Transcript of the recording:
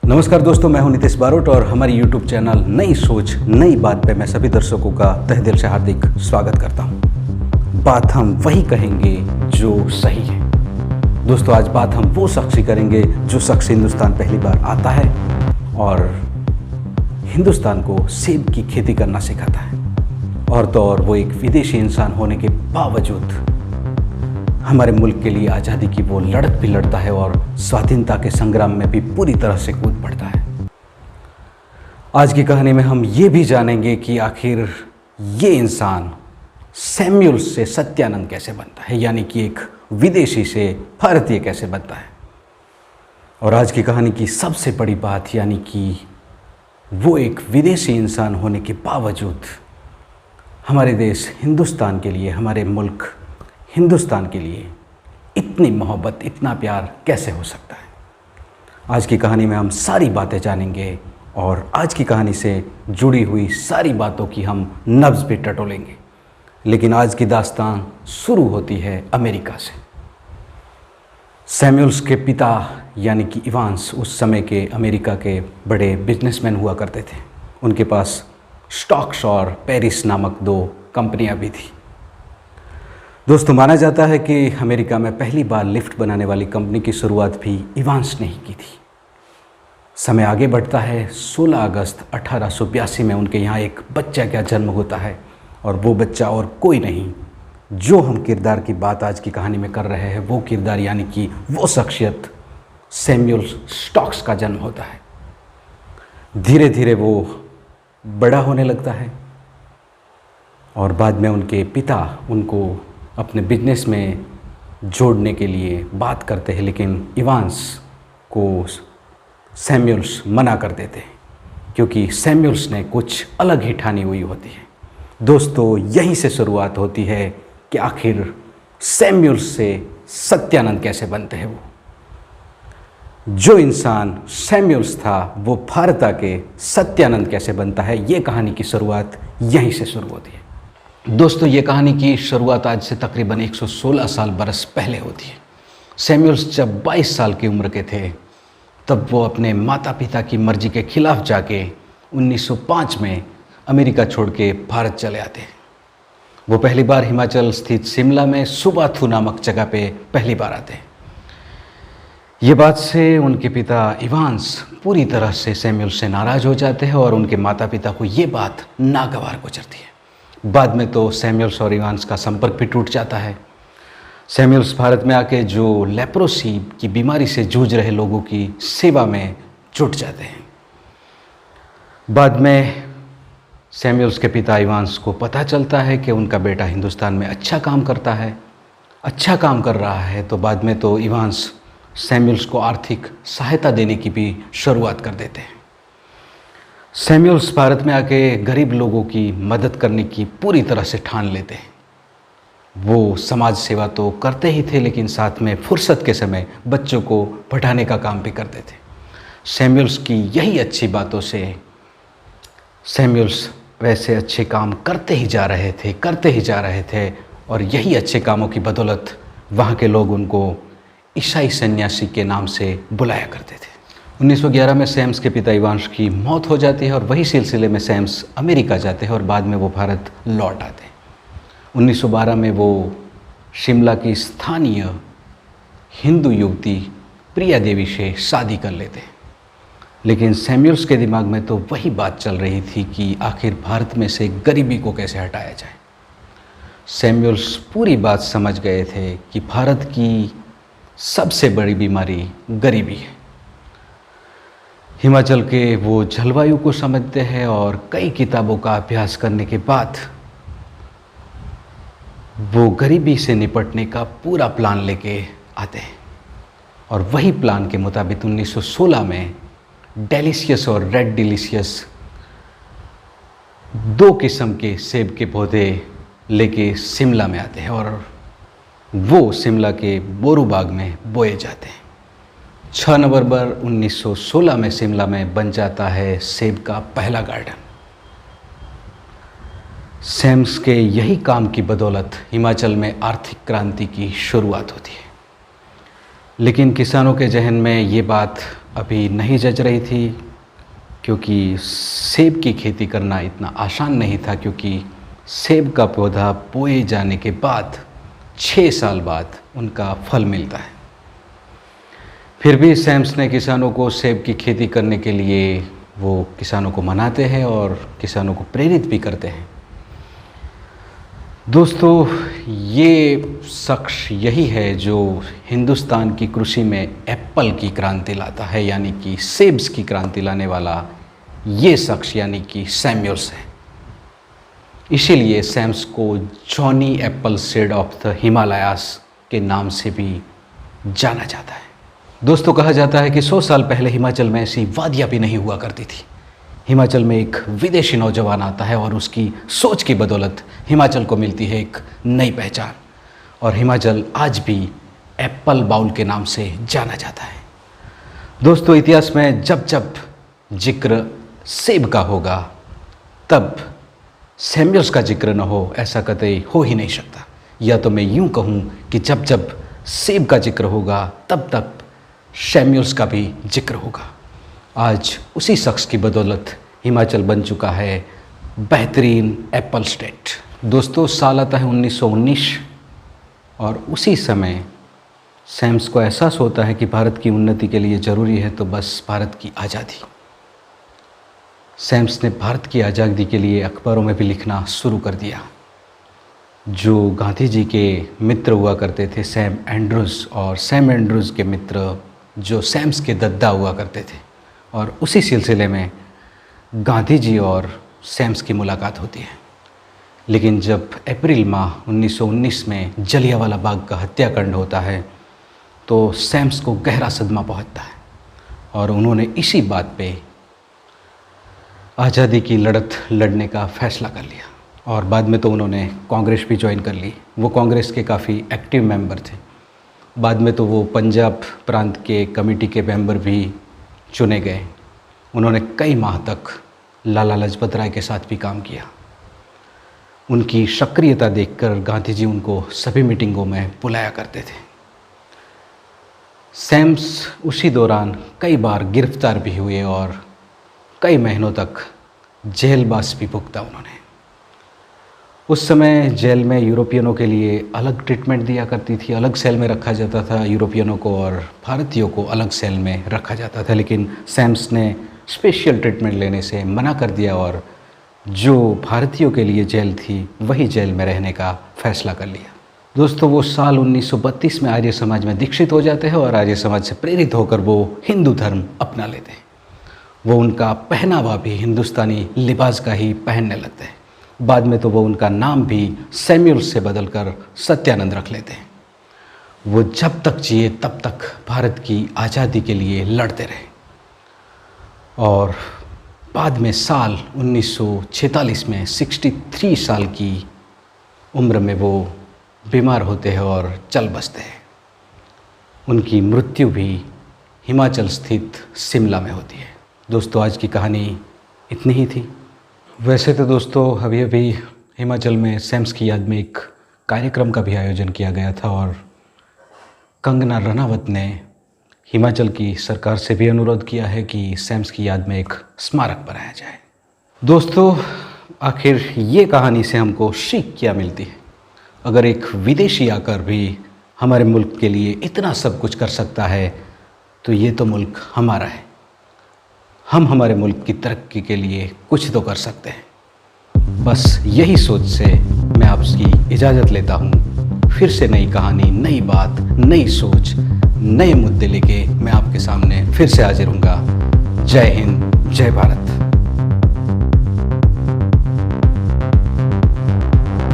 नमस्कार दोस्तों, मैं हूं नितेश बारोट और हमारी YouTube चैनल नई सोच नई बात पे मैं सभी दर्शकों का तहे दिल से हार्दिक स्वागत करता हूं। बात हम वही कहेंगे जो सही है। दोस्तों, आज बात हम वो शख्स ही करेंगे जो शख्स हिंदुस्तान पहली बार आता है और हिंदुस्तान को सेब की खेती करना सिखाता है। और तो और वो एक विदेशी इंसान होने के बावजूद हमारे मुल्क के लिए आज़ादी की वो लड़त भी लड़ता है और स्वाधीनता के संग्राम में भी पूरी तरह से कूद पड़ता है। आज की कहानी में हम ये भी जानेंगे कि आखिर ये इंसान सैमुअल से सत्यानंद कैसे बनता है, यानी कि एक विदेशी से भारतीय कैसे बनता है। और आज की कहानी की सबसे बड़ी बात यानी कि वो एक विदेशी इंसान होने के बावजूद हमारे देश हिंदुस्तान के लिए, हमारे मुल्क हिंदुस्तान के लिए इतनी मोहब्बत, इतना प्यार कैसे हो सकता है। आज की कहानी में हम सारी बातें जानेंगे और आज की कहानी से जुड़ी हुई सारी बातों की हम नब्ज़ भी टटोलेंगे। लेकिन आज की दास्तान शुरू होती है अमेरिका से। सैमुअल्स के पिता यानी कि इवांस उस समय के अमेरिका के बड़े बिजनेसमैन हुआ करते थे। उनके पास स्टॉक्स और पेरिस नामक 2 कंपनियां भी थी। दोस्तों, माना जाता है कि अमेरिका में पहली बार लिफ्ट बनाने वाली कंपनी की शुरुआत भी इवांस ने ही की थी। समय आगे बढ़ता है। 16 अगस्त 1882 में उनके यहाँ एक बच्चा का जन्म होता है और वो बच्चा और कोई नहीं, जो हम किरदार की बात आज की कहानी में कर रहे हैं, वो किरदार यानी कि वो शख्सियत सैमुअल स्टॉक्स का जन्म होता है। धीरे धीरे वो बड़ा होने लगता है और बाद में उनके पिता उनको अपने बिजनेस में जोड़ने के लिए बात करते हैं, लेकिन इवांस को सैमुअल्स मना कर देते हैं क्योंकि सैमुअल्स ने कुछ अलग ही ठानी हुई होती है। दोस्तों, यहीं से शुरुआत होती है कि आखिर सैमुअल्स से सत्यानंद कैसे बनते हैं। वो जो इंसान सैमुअल्स था वो भारत के सत्यानंद कैसे बनता है, ये कहानी की शुरुआत यहीं से शुरू होती है। दोस्तों, ये कहानी की शुरुआत आज से तकरीबन 116 बरस पहले होती है। सैमुअल्स जब 22 साल की उम्र के थे तब वो अपने माता पिता की मर्जी के खिलाफ जाके 1905 में अमेरिका छोड़ के भारत चले आते हैं। वो पहली बार हिमाचल स्थित शिमला में सुबाथू नामक जगह पे पहली बार आते हैं। ये बात से उनके पिता इवांस पूरी तरह से सैमुअल से नाराज़ हो जाते हैं और उनके माता पिता को ये बात नागवार गुजरती है। बाद में तो सैमुअल्स और इवांस का संपर्क भी टूट जाता है। सैमुअल्स भारत में आके जो लेप्रोसी की बीमारी से जूझ रहे लोगों की सेवा में जुट जाते हैं। बाद में सैमुअल्स के पिता इवांस को पता चलता है कि उनका बेटा हिंदुस्तान में अच्छा काम करता है, अच्छा काम कर रहा है, तो बाद में तो इवांस सैमुअल्स को आर्थिक सहायता देने की भी शुरुआत कर देते हैं। सैमुअल्स भारत में आके गरीब लोगों की मदद करने की पूरी तरह से ठान लेते हैं। वो समाज सेवा तो करते ही थे, लेकिन साथ में फुर्सत के समय बच्चों को पढ़ाने का काम भी करते थे। सैमुअल्स की यही अच्छी बातों से सैमुअल्स वैसे अच्छे काम करते ही जा रहे थे और यही अच्छे कामों की बदौलत वहाँ के लोग उनको ईसाई सन्यासी के नाम से बुलाया करते थे। 1911 में सैम्स के पिता इवांस की मौत हो जाती है और वही सिलसिले में सैम्स अमेरिका जाते हैं और बाद में वो भारत लौट आते हैं। 1912 में वो शिमला की स्थानीय हिंदू युवती प्रिया देवी से शादी कर लेते हैं। लेकिन सैमुअल्स के दिमाग में तो वही बात चल रही थी कि आखिर भारत में से गरीबी को कैसे हटाया जाए। सैमुअल्स पूरी बात समझ गए थे कि भारत की सबसे बड़ी बीमारी गरीबी है। हिमाचल के वो जलवायु को समझते हैं और कई किताबों का अभ्यास करने के बाद वो गरीबी से निपटने का पूरा प्लान लेके आते हैं और वही प्लान के मुताबिक 1916 में डेलिशियस और रेड डिलीशियस 2 किस्म के सेब के पौधे लेके शिमला में आते हैं और वो शिमला के बोरू बाग में बोए जाते हैं। 6 नवंबर 1916 में शिमला में बन जाता है सेब का पहला गार्डन। सैम्स के यही काम की बदौलत हिमाचल में आर्थिक क्रांति की शुरुआत होती है। लेकिन किसानों के जहन में ये बात अभी नहीं जच रही थी, क्योंकि सेब की खेती करना इतना आसान नहीं था, क्योंकि सेब का पौधा बोए जाने के बाद 6 साल बाद उनका फल मिलता है। फिर भी सैम्स ने किसानों को सेब की खेती करने के लिए वो किसानों को मनाते हैं और किसानों को प्रेरित भी करते हैं। दोस्तों, ये शख्स यही है जो हिंदुस्तान की कृषि में एप्पल की क्रांति लाता है, यानी कि सेब्स की क्रांति लाने वाला ये शख्स यानी कि सैमुअल्स है। इसीलिए सैम्स को Johnny Apple seed of the Himalayas के नाम से भी जाना जाता है। दोस्तों, कहा जाता है कि 100 साल पहले हिमाचल में ऐसी वादियाँ भी नहीं हुआ करती थी। हिमाचल में एक विदेशी नौजवान आता है और उसकी सोच की बदौलत हिमाचल को मिलती है एक नई पहचान, और हिमाचल आज भी एप्पल बाउल के नाम से जाना जाता है। दोस्तों, इतिहास में जब जब जिक्र सेब का होगा तब सैमुअल्स का जिक्र न हो, ऐसा कतई हो ही नहीं सकता। या तो मैं यूँ कहूँ कि जब जब सेब का जिक्र होगा तब तब सैमुअल्स का भी जिक्र होगा। आज उसी शख्स की बदौलत हिमाचल बन चुका है बेहतरीन एप्पल स्टेट। दोस्तों, साल आता है 1919 और उसी समय सैम्स को एहसास होता है कि भारत की उन्नति के लिए ज़रूरी है तो बस भारत की आज़ादी। सैम्स ने भारत की आज़ादी के लिए अखबारों में भी लिखना शुरू कर दिया। जो गांधी जी के मित्र हुआ करते थे सैम एंड्रूज़, और सैम एंड्रूज़ के मित्र जो सैम्स के दद्दा हुआ करते थे, और उसी सिलसिले में गांधी जी और सैम्स की मुलाकात होती है। लेकिन जब अप्रैल माह 1919 में जलियांवाला बाग का हत्याकांड होता है तो सैम्स को गहरा सदमा पहुंचता है, और उन्होंने इसी बात पे आज़ादी की लड़त लड़ने का फ़ैसला कर लिया। और बाद में तो उन्होंने कांग्रेस भी ज्वाइन कर ली। वो कांग्रेस के काफ़ी एक्टिव मेंबर थे। बाद में तो वो पंजाब प्रांत के कमेटी के मेंबर भी चुने गए। उन्होंने कई माह तक लाला लाजपत राय के साथ भी काम किया। उनकी सक्रियता देखकर गांधी जी उनको सभी मीटिंगों में बुलाया करते थे। सैम्स उसी दौरान कई बार गिरफ्तार भी हुए और कई महीनों तक जेलवास भी भुगता उन्होंने। उस समय जेल में यूरोपियनों के लिए अलग ट्रीटमेंट दिया करती थी, अलग सेल में रखा जाता था यूरोपियनों को, और भारतीयों को अलग सेल में रखा जाता था। लेकिन सैम्स ने स्पेशल ट्रीटमेंट लेने से मना कर दिया और जो भारतीयों के लिए जेल थी वही जेल में रहने का फैसला कर लिया। दोस्तों, वो साल 1932 में आर्य समाज में दीक्षित हो जाते हैं और आर्य समाज से प्रेरित होकर वो हिंदू धर्म अपना लेते हैं। वो उनका पहनावा भी हिंदुस्तानी लिबास का ही पहनने लगते हैं। बाद में तो वो उनका नाम भी सैमुअल्स से बदलकर सत्यानंद रख लेते हैं। वो जब तक जिए तब तक भारत की आज़ादी के लिए लड़ते रहे, और बाद में साल 1946 में 63 साल की उम्र में वो बीमार होते हैं और चल बसते हैं। उनकी मृत्यु भी हिमाचल स्थित शिमला में होती है। दोस्तों, आज की कहानी इतनी ही थी। वैसे तो दोस्तों, अभी अभी हिमाचल में सैम्स की याद में एक कार्यक्रम का भी आयोजन किया गया था, और कंगना रनावत ने हिमाचल की सरकार से भी अनुरोध किया है कि सैम्स की याद में एक स्मारक बनाया जाए। दोस्तों, आखिर ये कहानी से हमको सीख क्या मिलती है? अगर एक विदेशी आकर भी हमारे मुल्क के लिए इतना सब कुछ कर सकता है तो ये तो मुल्क हमारा है। हम हमारे मुल्क की तरक्की के लिए कुछ तो कर सकते हैं। बस यही सोच से मैं आपकी इजाज़त लेता हूँ। फिर से नई कहानी, नई बात, नई सोच, नए मुद्दे लेके मैं आपके सामने फिर से हाजिर हूँगा। जय हिंद, जय भारत।